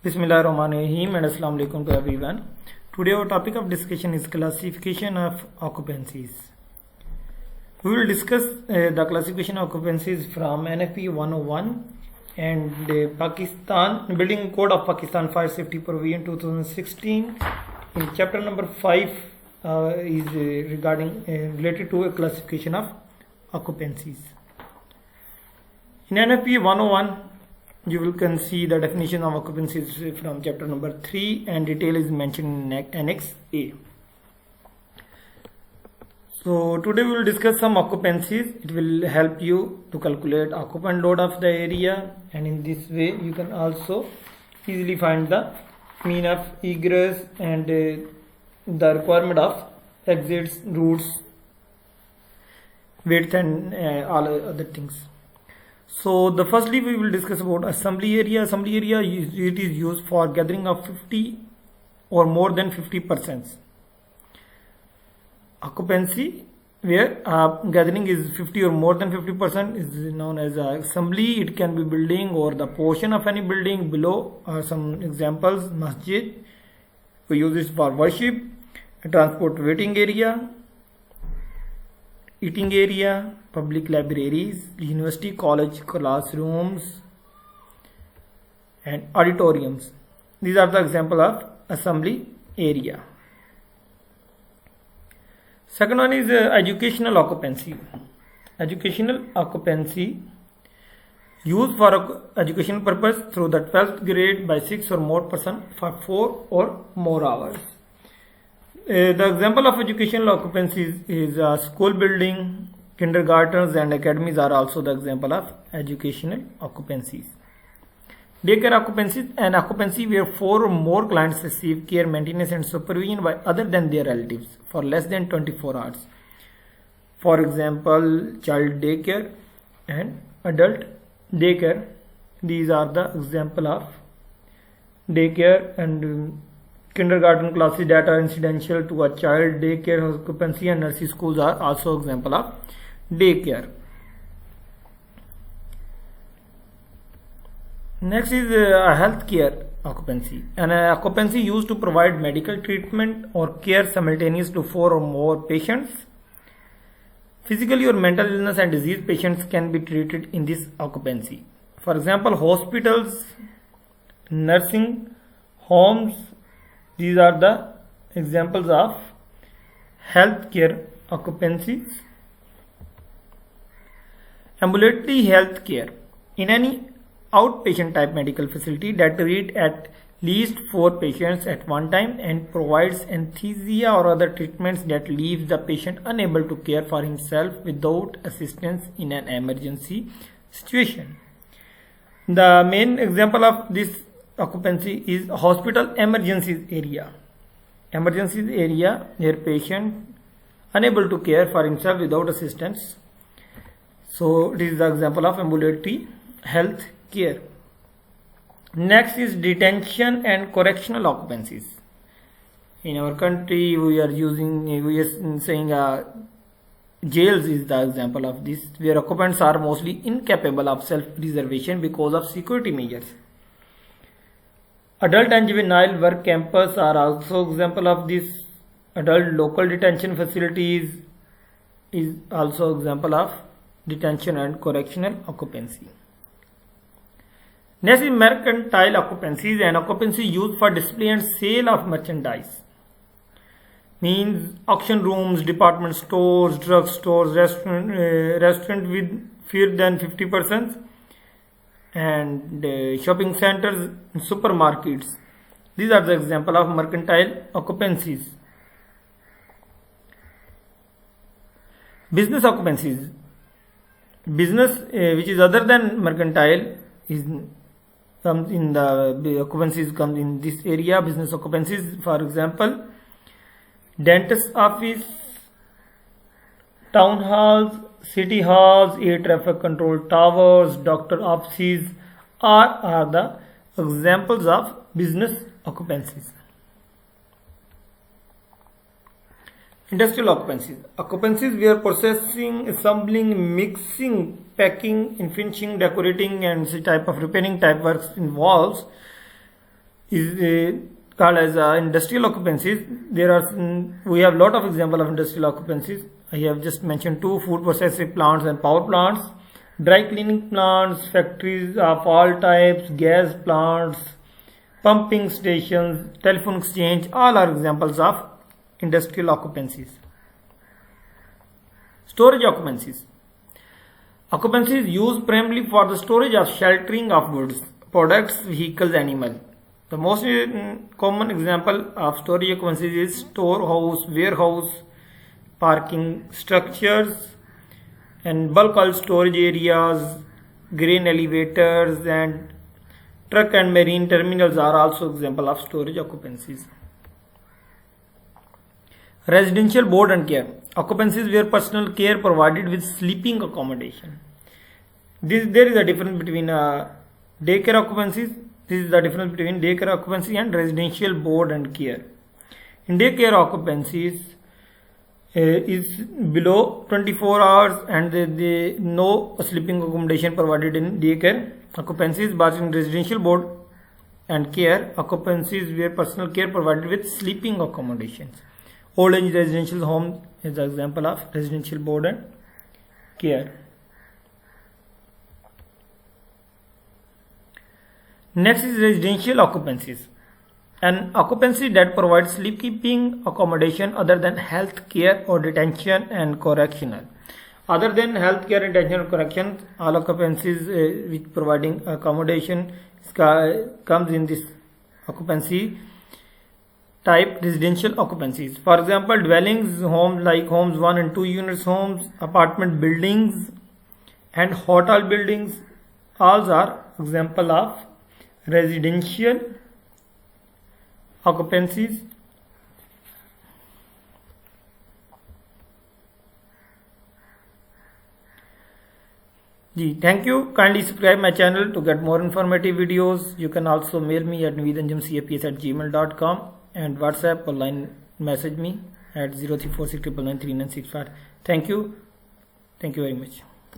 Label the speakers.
Speaker 1: Bismillahirrahmanirrahim and Assalamu alaikum to everyone. Today our topic of discussion is classification of occupancies. We will discuss the classification of occupancies from NFP 101 and Pakistan Building Code of Pakistan Fire Safety Provision 2016. In chapter number 5 is regarding related to a classification of occupancies. In NFP 101 you will can see the definition of occupancies from chapter number 3 and detail is mentioned in Annex A. So today we will discuss some occupancies. It will help you to calculate occupant load of the area, and in this way you can also easily find the mean of egress and the requirement of exits, routes, width and all other things. So the firstly we will discuss about assembly area. Assembly area it is used for gathering of 50 or more than 50%. Occupancy where gathering is 50 or more than 50% is known as assembly. It can be building or the portion of any building. Below are some examples: masjid, we use it for worship; transport waiting area, eating area, public libraries, university, college classrooms and auditoriums. These are the example of assembly area. Second one is educational occupancy. Educational occupancy used for educational purpose through the 12th grade by 6 or more person for 4 or more hours. The example of educational occupancies is school building, kindergartens and academies are also the example of educational occupancies. Daycare occupancies, an occupancy where 4 or more clients receive care, maintenance and supervision by other than their relatives for less than 24 hours. For example, child daycare and adult daycare. These are the example of daycare and kindergarten classes that are incidental to a child daycare occupancy, and nursery schools are also example of daycare. Next is a healthcare occupancy. An occupancy used to provide medical treatment or care simultaneous to 4 or more patients. Physically or mental illness and disease patients can be treated in this occupancy. For example, hospitals, nursing homes. These are the examples of healthcare occupancies. Ambulatory health care. In any outpatient type medical facility that treat at least 4 patients at one time and provides anesthesia or other treatments that leaves the patient unable to care for himself without assistance in an emergency situation. The main example of this occupancy is hospital emergencies area. Emergencies area where patient unable to care for himself without assistance. So this is the example of ambulatory health care. Next is detention and correctional occupancies. In our country we are saying jails is the example of this, where occupants are mostly incapable of self-preservation because of security measures. Adult and juvenile work campus are also example of this. Adult local detention facilities is also example of detention and correctional occupancy. Next is mercantile occupancies, an occupancy used for display and sale of merchandise. Means auction rooms, department stores, drug stores, restaurant with fewer than 50%. And shopping centers, supermarkets. These are the example of mercantile occupancies. Business occupancies. Business which is other than mercantile is comes in the occupancies comes in this area. Business occupancies, for example, dentist office, town halls, city halls, air traffic control towers, doctor offices are the examples of business occupancies. Industrial occupancies. Occupancies where processing, assembling, mixing, packing, finishing, decorating and such type of repairing type works involves is called as industrial occupancies. We have lot of example of industrial occupancies. I have just mentioned two: food processing plants and power plants, dry cleaning plants, factories of all types, gas plants, pumping stations, telephone exchange. All are examples of industrial occupancies. Storage occupancies. Occupancies used primarily for the storage of sheltering of goods, products, vehicles, animals. The most common example of storage occupancies is storehouse, warehouse, parking structures, and bulk oil storage areas, grain elevators, and truck and marine terminals are also example of storage occupancies. Residential board and care. Occupancies where personal care provided with sleeping accommodation. There is a difference between daycare occupancies. This is the difference between daycare occupancy and residential board and care. In daycare occupancies is below 24 hours and no sleeping accommodation provided in daycare occupancies, but in residential board and care occupancies where personal care provided with sleeping accommodations. Old age residential home is the example of residential board and care. Next is residential occupancies. An occupancy that provides sleepkeeping accommodation other than health care or detention and correctional. Other than health care, detention or correction, all occupancies with providing accommodation comes in this occupancy type, residential occupancies. For example, dwellings, homes like homes 1 and 2 units homes, apartment buildings, and hotel buildings, all are example of residential occupancies. Thank you. Kindly subscribe my channel to get more informative videos. You can also mail me at naveedanjamcaps@gmail.com and WhatsApp or line message me at 0346993965. Thank you. Thank you very much.